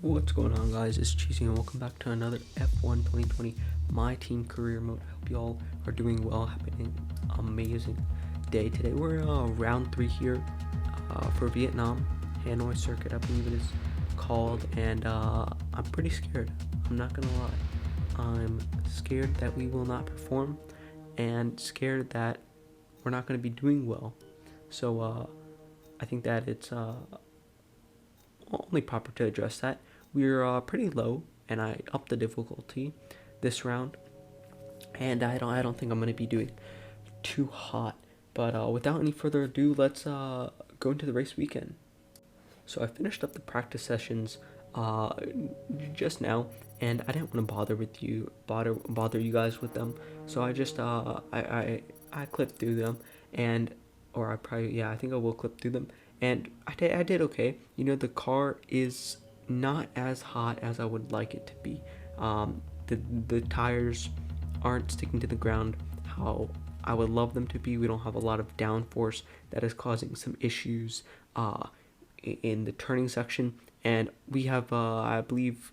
What's going on, guys? It's Cheesy and welcome back to another F1 2020 My Team Career Mode. I hope y'all are doing well, having an amazing day today. We're in round 3 here for Vietnam, Hanoi circuit, I believe it is called, and I'm pretty scared. I'm not gonna lie. I'm scared that we will not perform and scared that we're not gonna be doing well. So I think that it's only proper to address that. We're pretty low, and I upped the difficulty this round, and I don't think I'm gonna be doing too hot. But without any further ado, let's go into the race weekend. So I finished up the practice sessions just now, and I didn't want to bother you guys with them. So I just I clipped through them, and or I think I will clip through them, and I did okay. You know, the car is not as hot as I would like it to be. The tires aren't sticking to the ground how I would love them to be. We don't have a lot of downforce that is causing some issues in the turning section, and we have I believe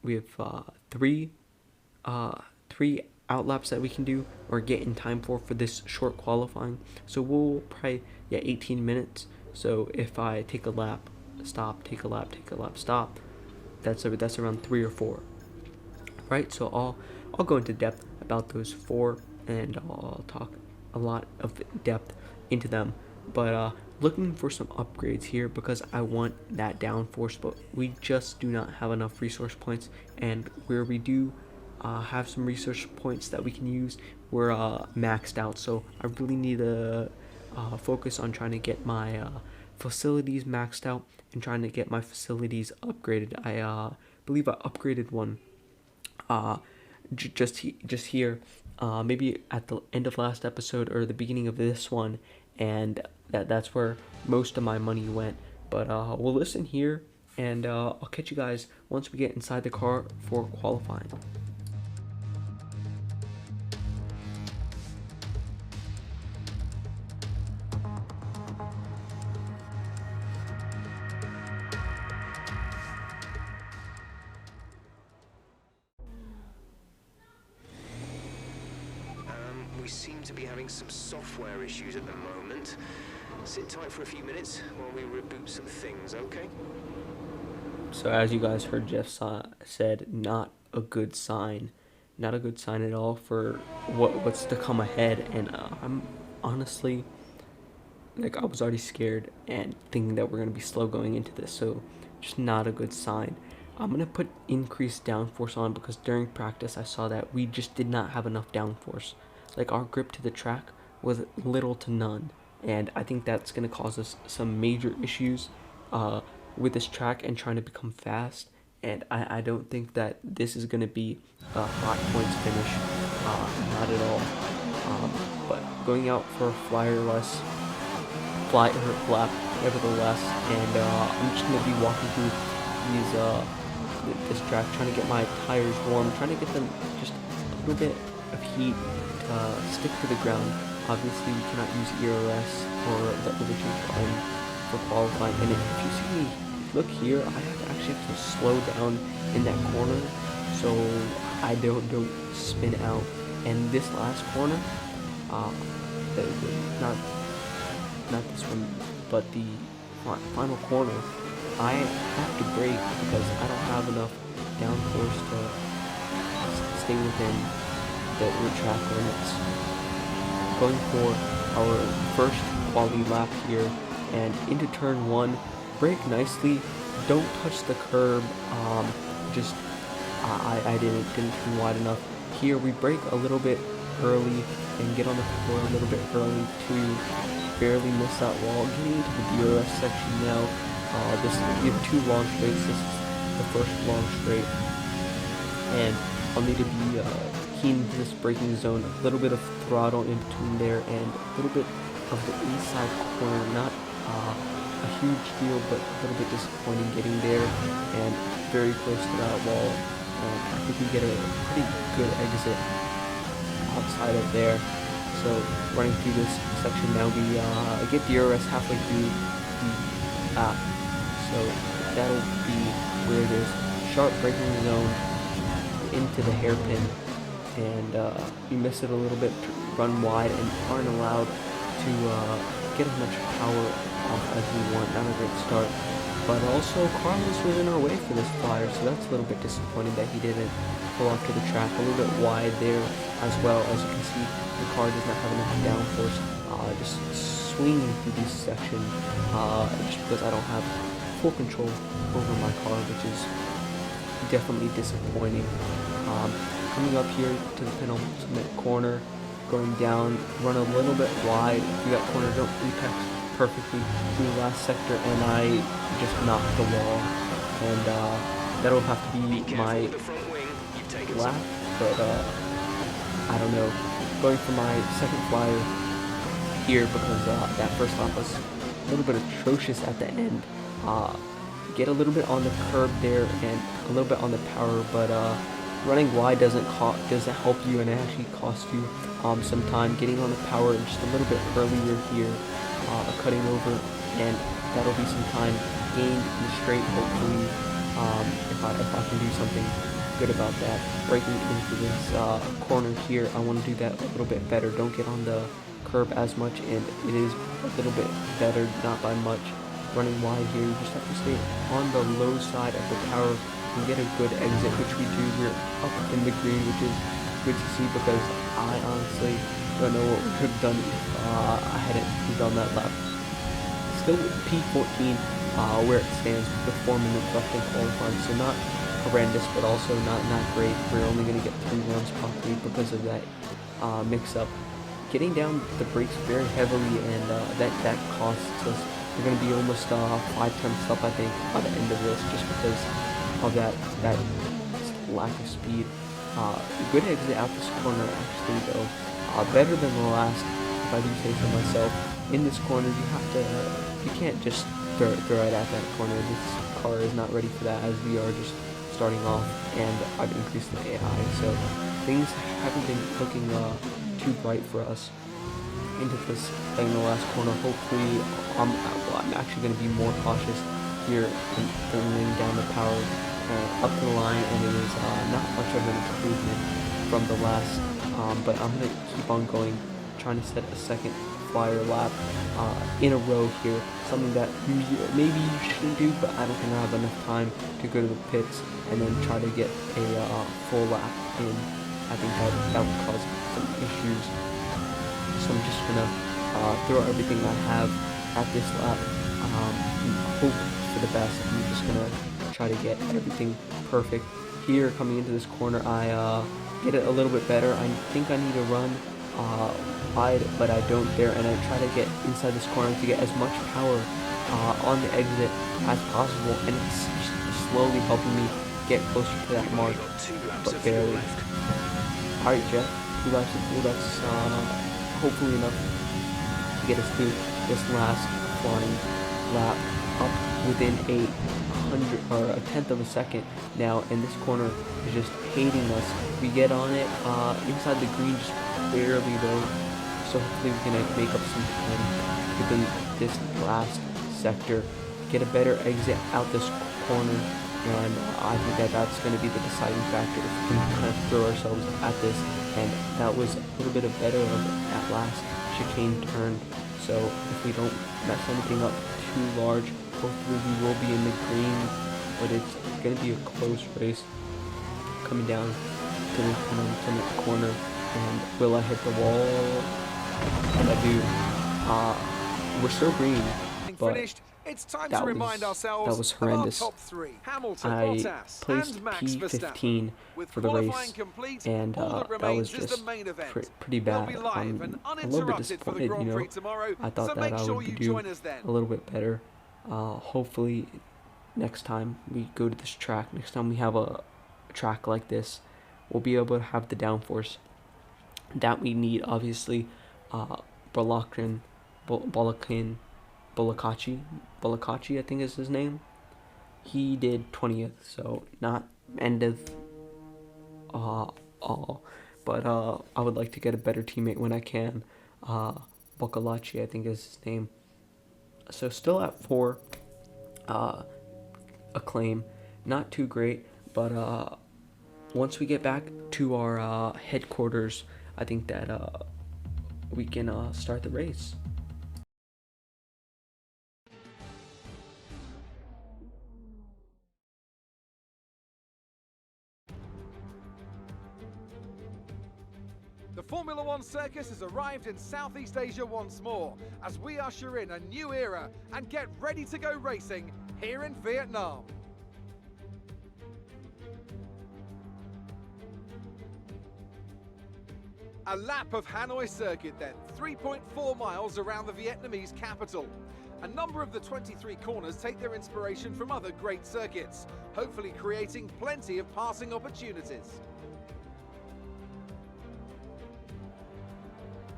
we have three outlaps that we can do or get in time for this short qualifying. So we'll probably 18 minutes. So if I take a lap, stop, take a lap, stop, that's around 3 or 4, right? So I'll go into depth about those 4, and I'll talk a lot of depth into them. But looking for some upgrades here because I want that downforce, but we just do not have enough resource points, and where we do have some resource points that we can use, we're maxed out. So I really need to focus on trying to get my facilities maxed out and trying to get my facilities upgraded. I believe I upgraded one just here, maybe at the end of last episode or the beginning of this one, and that's where most of my money went. But we'll listen here, and I'll catch you guys once we get inside the car for qualifying. We seem to be having some software issues at the moment. Sit tight for a few minutes while we reboot some things, okay? So as you guys heard, Jeff said, not a good sign. Not a good sign at all for what's to come ahead. And I'm honestly, I was already scared and thinking that we're going to be slow going into this. So just not a good sign. I'm going to put increased downforce on because during practice I saw that we just did not have enough downforce. Our grip to the track was little to none, and I think that's going to cause us some major issues with this track and trying to become fast. And I don't think that this is going to be a hot points finish, not at all. But going out for a flyer lap nevertheless, and I'm just going to be walking through this track, trying to get my tires warm, trying to get them just a little bit of heat stick to the ground. Obviously we cannot use ERS or the overtake button for qualifying, and if you see me look here, I actually have to slow down in that corner so I don't spin out. And this last corner, not this one, but the final corner, I have to brake because I don't have enough downforce to stay within the track limits. Going for our first quality lap here, and into turn 1, brake nicely, don't touch the curb. I didn't turn wide enough. Here we brake a little bit early and get on the floor a little bit early to barely miss that wall. Getting into the DRS section now. We have 2 long straights. This is the first long straight, and I'll need to be keen to this braking zone. A little bit of throttle in between there, and a little bit of the inside corner. Not a huge deal, but a little bit disappointing getting there, and very close to that wall. I think we get a pretty good exit outside of there. So running through this section now, we get DRS halfway through the lap. So that'll be where this sharp braking zone into the hairpin, and you miss it a little bit, run wide, and aren't allowed to get as much power off as we want. Not a great start. But also, Carlos was in our way for this flyer, so that's a little bit disappointing that he didn't pull off to the track. A little bit wide there as well. As you can see, the car does not have enough downforce. Just swinging through these sections, just because I don't have full control over my car, which is definitely disappointing. Coming up here to the penultimate corner, going down, run a little bit wide. You got corner, don't apex perfectly through the last sector, and I just knocked the wall. And that'll have to be my lap, but I don't know. Going for my second flyer here because that first lap was a little bit atrocious at the end. Get a little bit on the curb there and a little bit on the power, but running wide doesn't help you, and it actually costs you some time. Getting on the power just a little bit earlier here, cutting over, and that'll be some time gained in the straight. Hopefully, if I can do something good about that. Breaking into this corner here, I want to do that a little bit better. Don't get on the curb as much, and it is a little bit better, not by much. Running wide here, you just have to stay on the low side of the power and get a good exit, which we do. We're up in the green, which is good to see, because I honestly don't know what we could have done if I hadn't done that lap. Still with P14, where it stands with 4 minutes left in qualifying, so not horrendous, but also not great. We're only going to get 3 rounds probably because of that mix-up. Getting down the brakes very heavily, and that costs us. We're going to be almost 5 tenths up, I think, by the end of this, just because of that lack of speed. Good exit out this corner, actually, though. Better than the last, if I do say so myself. In this corner, you can't just throw it at that corner. This car is not ready for that, as we are just starting off, and I've increased the AI, so things haven't been looking too bright for us into this thing in the last corner. Hopefully, I'm actually going to be more cautious here than laying down the power up to the line, and it is not much of an improvement from the last, but I'm going to keep on going, trying to set a second flyer lap in a row here, something that maybe you shouldn't do, but I don't think I have enough time to go to the pits and then try to get a full lap in. I think that would cause some issues. So I'm just gonna throw everything I have at this lap, hope for the best. I'm just gonna try to get everything perfect. Here, coming into this corner, I get it a little bit better. I think I need to run wide, but I don't there, and I try to get inside this corner to get as much power on the exit as possible, and it's slowly helping me get closer to that mark, but barely. Alright, Jeff, 2 laps is cool. That's hopefully enough to get us through this last flying lap, up within a tenth of a second now, and this corner is just hating us. We get on it inside the green, just barely though, so hopefully we can make up some time within this last sector, get a better exit out this corner, and I think that's going to be the deciding factor if we can kind of throw ourselves at this. And that was a little bit of better of that last chicane turn, so if we don't mess anything up too large, hopefully we will be in the green, but it's going to be a close race coming down to the penultimate corner. And will I hit the wall? And I do. We're still green, but it's time to remind ourselves that was horrendous. Top 3. Hamilton, I Bottas, placed and Max P15 for the race, complete, and that was just pretty bad. I'm a little bit disappointed, you know. I thought that I would do a little bit better. Hopefully, next time we go to this track, next time we have a track like this, we'll be able to have the downforce that we need. Obviously, Bolakachi, I think is his name. He did 20th, so not end of all. But I would like to get a better teammate when I can. Bocalachi, I think is his name. So still at 4. Acclaim not too great, but once we get back to our headquarters, I think that we can start the race. The Formula One circus has arrived in Southeast Asia once more as we usher in a new era and get ready to go racing here in Vietnam. A lap of Hanoi circuit then, 3.4 miles around the Vietnamese capital. A number of the 23 corners take their inspiration from other great circuits, hopefully creating plenty of passing opportunities.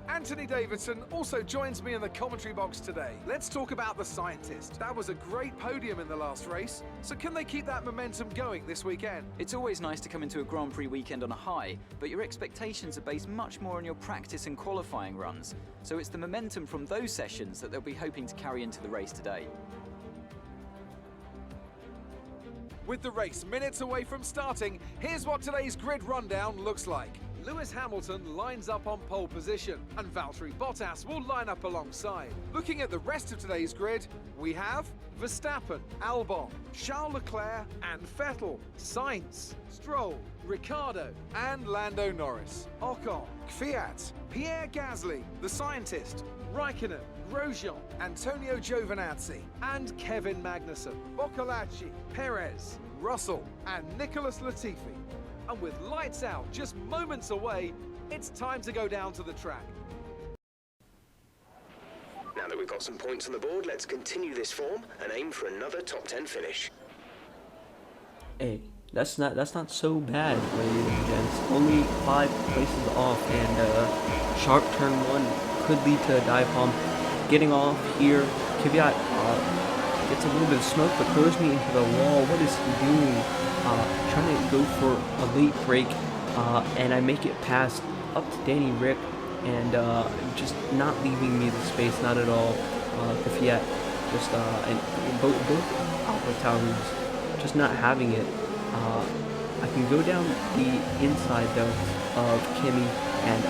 Anthony Davidson also joins me in the commentary box today. Let's talk about the scientist. That was a great podium in the last race, so can they keep that momentum going this weekend? It's always nice to come into a Grand Prix weekend on a high, but your expectations are based much more on your practice and qualifying runs, so it's the momentum from those sessions that they'll be hoping to carry into the race today. With the race minutes away from starting, here's what today's grid rundown looks like. Lewis Hamilton lines up on pole position, and Valtteri Bottas will line up alongside. Looking at the rest of today's grid, we have Verstappen, Albon, Charles Leclerc and Vettel, Sainz, Stroll, Ricciardo and Lando Norris, Ocon, Kvyat, Pierre Gasly, the scientist, Raikkonen, Grosjean, Antonio Giovinazzi and Kevin Magnussen, Boccolacci, Perez, Russell and Nicholas Latifi. And with lights out just moments away, it's time to go down to the track. Now that we've got some points on the board, let's continue this form and aim for another top 10 finish. Hey, that's not so bad, ladies and gents. Only 5 places off, and sharp turn 1 could lead to a dive bomb. Getting off here, Kvyat gets a little bit of smoke, but throws me into the wall. What is he doing? Trying to go for a late break, and I make it past up to Danny Rick, and just not leaving me the space, not at all. Kvyat just and both Alpha Towers just not having it. I can go down the inside though of Kimi and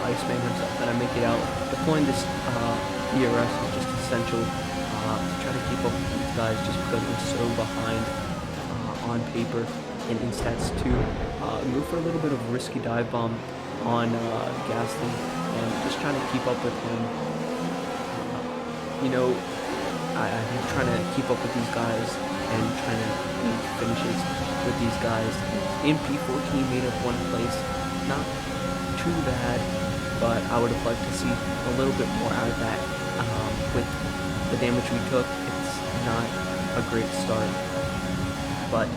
Iceman himself, and I make it out. Deploying this ERS is just essential to try to keep up with these guys, just because I'm so behind on paper and in stats too. Go for a little bit of a risky dive bomb on Gasly and just trying to keep up with him. You know, I'm trying to keep up with these guys and trying to make finishes with these guys. In P14 made up 1 place, not too bad, but I would have liked to see a little bit more out of that. With the damage we took, it's not a great start. But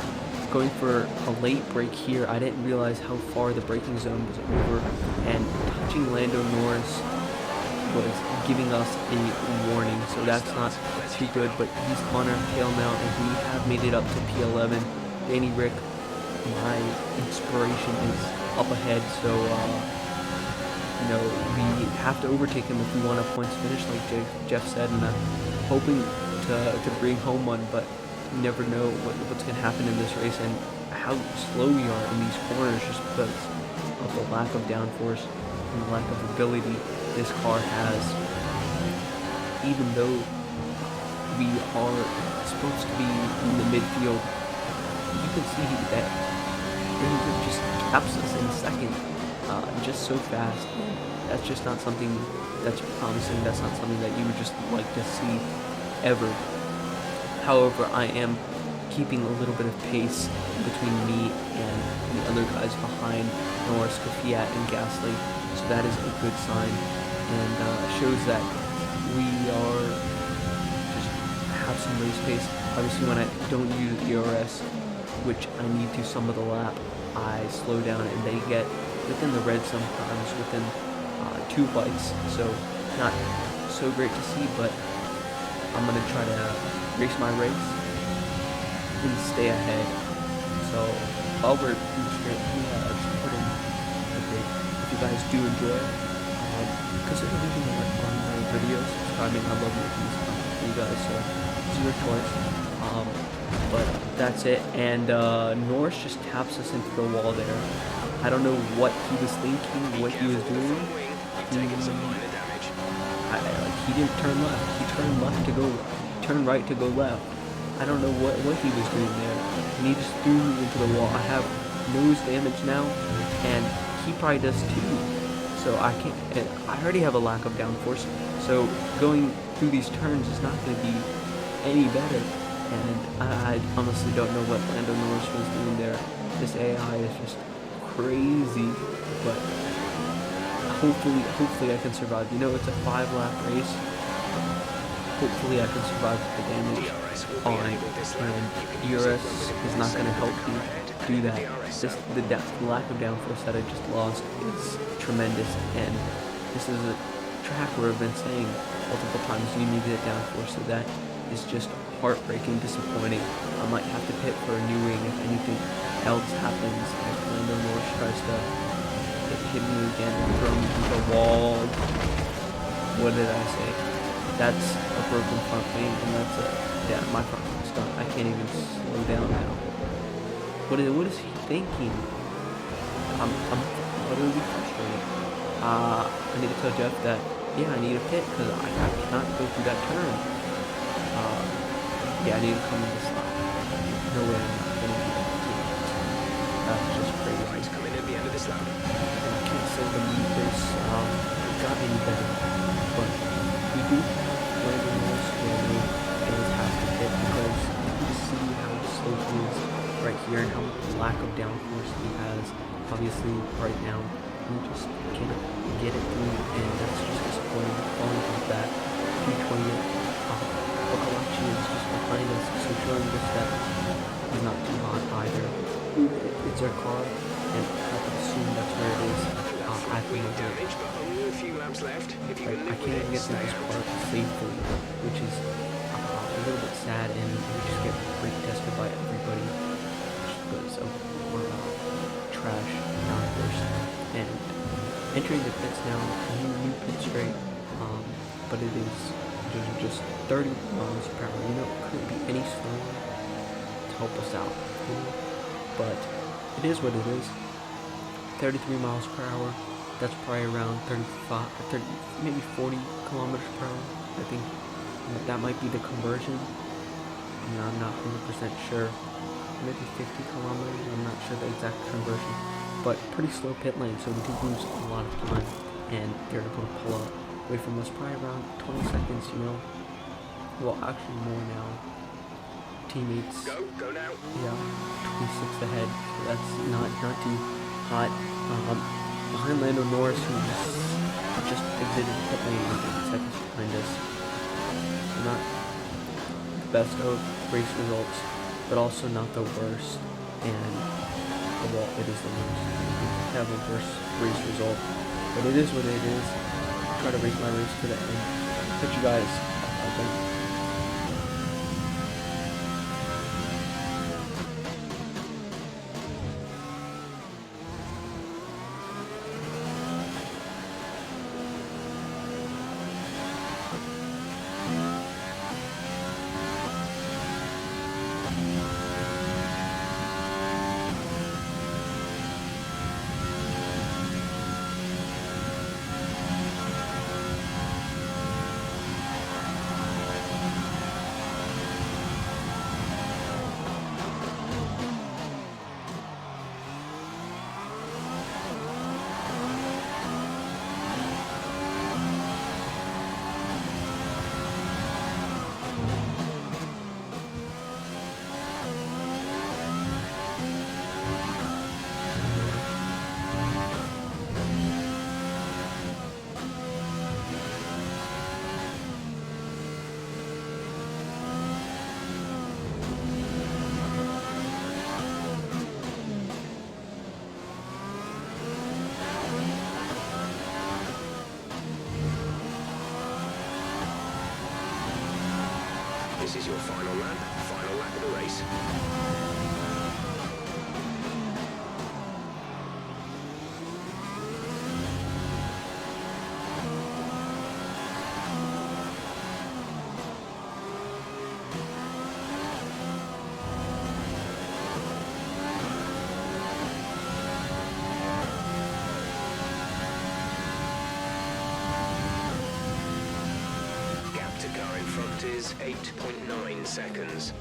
going for a late break here, I didn't realize how far the braking zone was over, and touching Lando Norris was giving us a warning, so that's not too good. But he's on our tail now, and we have made it up to P11. Danny Rick, my inspiration, is up ahead, so you know, we have to overtake him if we want a points finish, like Jeff said, and I'm hoping to bring home one, but you never know what's going to happen in this race and how slow we are in these corners just because of the lack of downforce and the lack of ability this car has. Even though we are supposed to be in the midfield, you can see that it just caps us in a second, just so fast. That's just not something that's promising. That's not something that you would just like to see ever. However, I am keeping a little bit of pace between me and the other guys behind Norris, Kvyat, and Gasly, so that is a good sign, and shows that we are just have some race pace. Obviously, when I don't use ERS, which I need to some of the lap, I slow down, and they get within the red sometimes, within 2 bikes, so not so great to see, but I'm going to try to race my race and stay ahead. So while we're in the straight, just put in a bit. If you guys do enjoy, consider leaving a like on my videos, subscribing. I love making this content for you guys, so it's your choice. but that's it. And Norris just taps us into the wall there. I don't know what he was thinking, what he was doing. He didn't turn left. He turned left to go, turned right to go left. I don't know what he was doing there. And he just threw me into the wall. I have nose damage now, and he probably does too. So I can't. I already have a lack of downforce. So going through these turns is not going to be any better. And I honestly don't know what Lando Norris was doing there. This AI is just crazy, but hopefully I can survive. You know, it's a 5-lap race. Hopefully I can survive the damage on, and DRS is not going to help me do that. The lack of downforce that I just lost is tremendous, and this is a track where I've been saying multiple times you need that downforce, so that is just heartbreaking, disappointing. I might have to pit for a new wing if anything else happens. If Lando Norris tries to hit me again and throw me through the wall. What did I say? That's a broken front wing, and that's my front wing's done. I can't even slow down now. What is he thinking? I'm utterly frustrated. I need to tell Jeff that, yeah, I need a pit because I cannot go through that turn. Yeah, I need to come in this lap. No way I'm not going to do that too. That's just crazy. Right, coming in at the end of this lap. And I can't say the meters got any better, but we do land in this where we always have to hit because you can see how slow he is right here and how lack of downforce he has. Obviously, right now, we just can't get it through, and that's just disappointing. Falling off that P20. Okalachi is just behind us, so showing us that he's not too hot either. It's our car, and I can assume that's where it is. I think Damage, but only a few laps left. If you can I live with can't it, get through stay this out. part safely, which is a little bit sad, and we just get brake tested by everybody because of trash downforce. And entering the pits now, new pit straight, but it is just 30 miles per hour. You know, it couldn't be any slower to help us out, you know? But it is what it is. 33 miles per hour. That's probably around 30, maybe 40 kilometers per hour. I think that might be the conversion. I mean, I'm not 100% sure. Maybe 50 kilometers. I'm not sure the exact conversion. But pretty slow pit lane, so we do lose a lot of time. And they're able to pull up away from us probably around 20 seconds, you know. Well, actually more now. Teammates. Go now. Yeah, 26 ahead. So that's not too hot. Behind Lando Norris, who just exited the pit lane 8 seconds behind us. So not the best of race results, but also not the worst. And well, it is the worst. We have a worse race result, but it is what it is. Try to race my race to the end. Catch you guys. Okay. This is your final lap of the race. front is 8.9 seconds.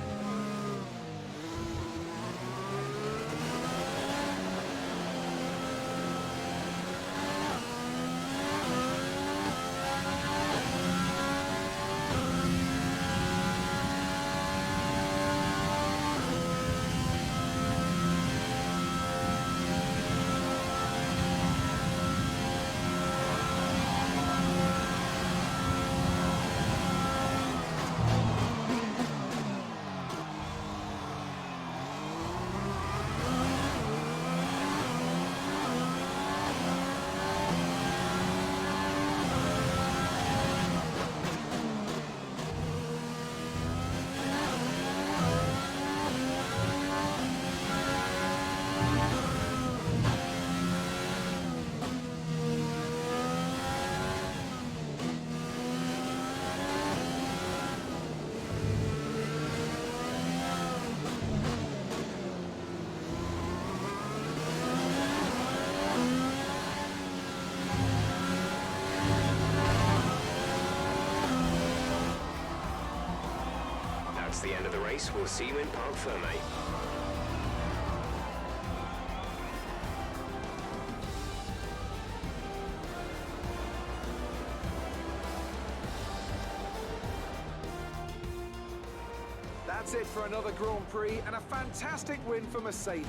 That's the end of the race. We'll see you in Parc Ferme. That's it for another Grand Prix and a fantastic win for Mercedes.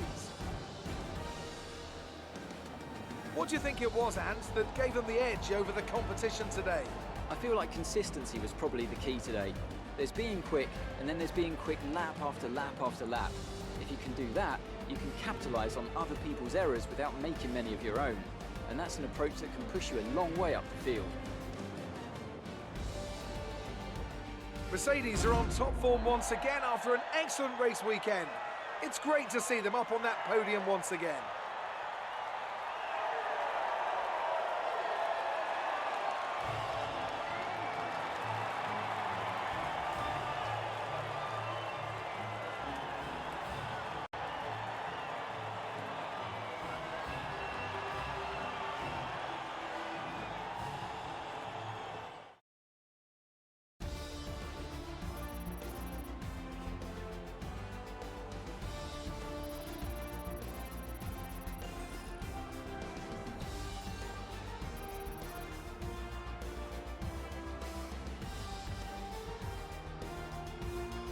What do you think it was, Ant, that gave them the edge over the competition today? I feel like consistency was probably the key today. There's being quick, and then there's being quick lap after lap after lap. If you can do that, you can capitalise on other people's errors without making many of your own. And that's an approach that can push you a long way up the field. Mercedes are on top form once again after an excellent race weekend. It's great to see them up on that podium once again.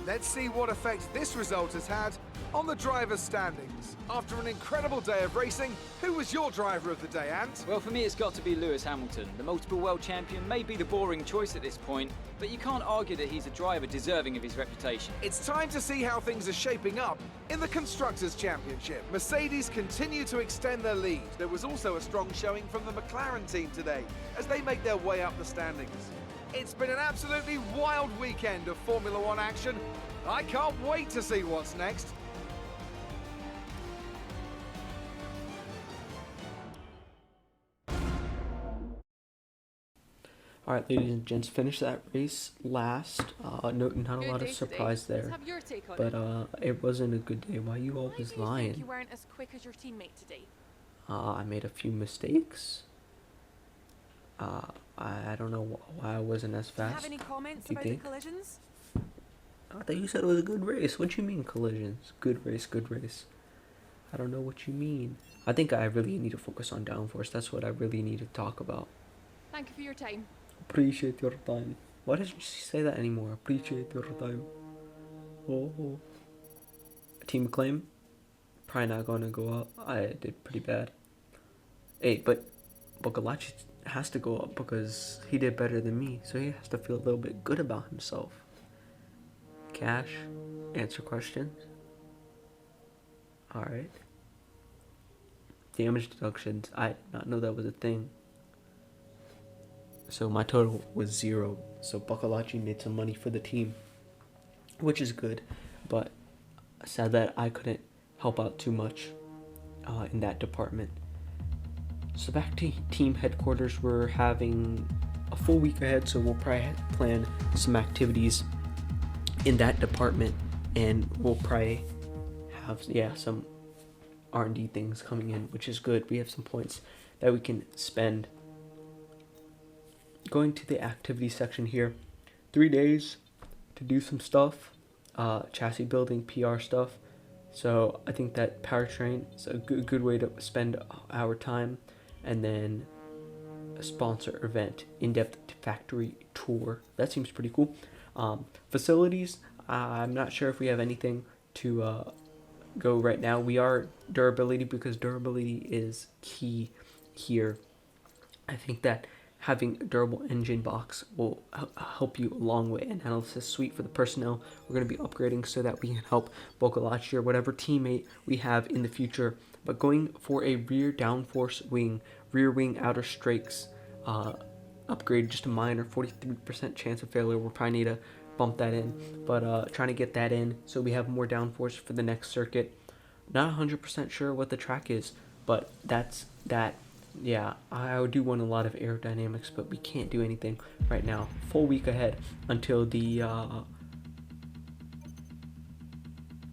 Let's see what effect this result has had on the drivers' standings. After an incredible day of racing, who was your driver of the day, Ant? Well, for me, it's got to be Lewis Hamilton. The multiple world champion may be the boring choice at this point, but you can't argue that he's a driver deserving of his reputation. It's time to see how things are shaping up in the Constructors' Championship. Mercedes continue to extend their lead. There was also a strong showing from the McLaren team today as they make their way up the standings. It's been an absolutely wild weekend of Formula One action. I can't wait to see what's next. Alright, ladies and gents, finished that race last. Not a lot of surprise there. But it wasn't a good day. Why you always lying? Think you weren't as quick as your teammate today? I made a few mistakes. I don't know why I wasn't as Do you have fast. any comments Do you about the think? collisions? I thought you said it was a good race. What you mean collisions? Good race, good race. I don't know what you mean. I think I really need to focus on downforce. That's what I really need to talk about. Thank you for your time. Appreciate your time. Why doesn't she say that anymore? Appreciate your time. Oh. Team acclaim? Probably not gonna go up. I did pretty bad. Hey, but Boccolacci has to go up because he did better than me, so he has to feel a little bit good about himself. Cash, answer questions. Alright. Damage deductions. I did not know that was a thing. So my total was 0. So Boccolacci made some money for the team, which is good, but sad that I couldn't help out too much in that department. So back to team headquarters, we're having a full week ahead, so we'll probably plan some activities in that department, and we'll probably have some R&D things coming in, which is good. We have some points that we can spend. Going to the activity section here, 3 days to do some stuff, chassis building, PR stuff. So I think that powertrain is a good way to spend our time, and then a sponsor event, in-depth factory tour. That seems pretty cool. Facilities, I'm not sure if we have anything to go right now. We are durability, because durability is key here. I think that having a durable engine box will help you a long way. Analysis suite for the personnel we're going to be upgrading so that we can help Bokalach or whatever teammate we have in the future. But going for a rear downforce wing, rear wing outer strakes upgrade, just a minor 43% chance of failure. We'll probably need to bump that in, but trying to get that in so we have more downforce for the next circuit. Not 100% sure what the track is, but that's that. Yeah, I do want a lot of aerodynamics, but we can't do anything right now. Full week ahead until the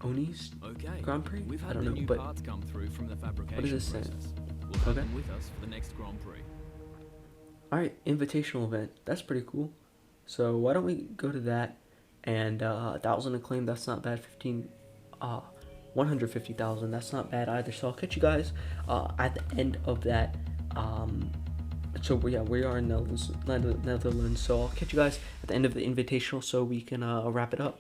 Oni's Okay. Grand Prix? We've I had don't the know, new but parts come through from the fabrication what does this say? process. We'll have Okay. them with us for the next Grand Prix. Alright, invitational event. That's pretty cool. So why don't we go to that? And 1,000 acclaim, that's not bad. 150,000, that's not bad either. So I'll catch you guys at the end of that. So yeah, we are in Netherlands. So I'll catch you guys at the end of the invitational so we can wrap it up.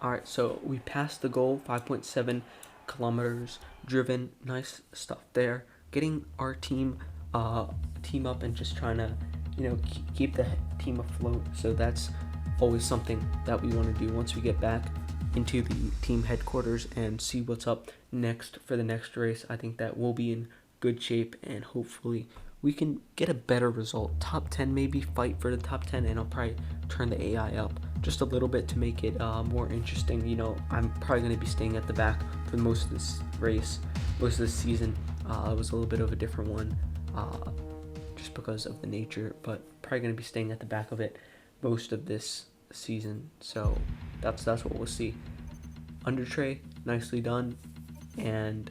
Alright, so we passed the goal, 5.7 kilometers driven. Nice stuff there. Getting our team up and just trying to, keep the team afloat. So that's always something that we want to do once we get back into the team headquarters and see what's up next for the next race. I think that we'll be in good shape and hopefully we can get a better result. Top 10, maybe fight for the top 10, and I'll probably turn the AI up just a little bit to make it more interesting. I'm probably going to be staying at the back for most of this race, most of this season. It was a little bit of a different one just because of the nature, but probably going to be staying at the back of it most of this season. So that's what we'll see. Under tray, nicely done, and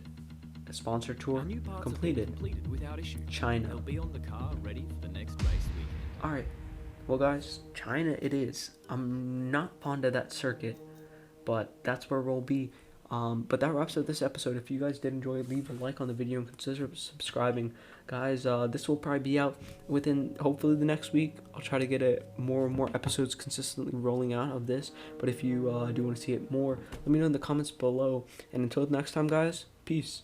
a sponsor tour Our new parts completed. have been completed without issue. China. They'll be on the car ready for the next race week. Alright, well guys, China it is. I'm not fond of that circuit, but that's where we'll be. But that wraps up this episode. If you guys did enjoy, leave a like on the video and consider subscribing. Guys, this will probably be out within hopefully the next week. I'll try to get more and more episodes consistently rolling out of this. But if you do want to see it more, let me know in the comments below. And until next time, guys, peace.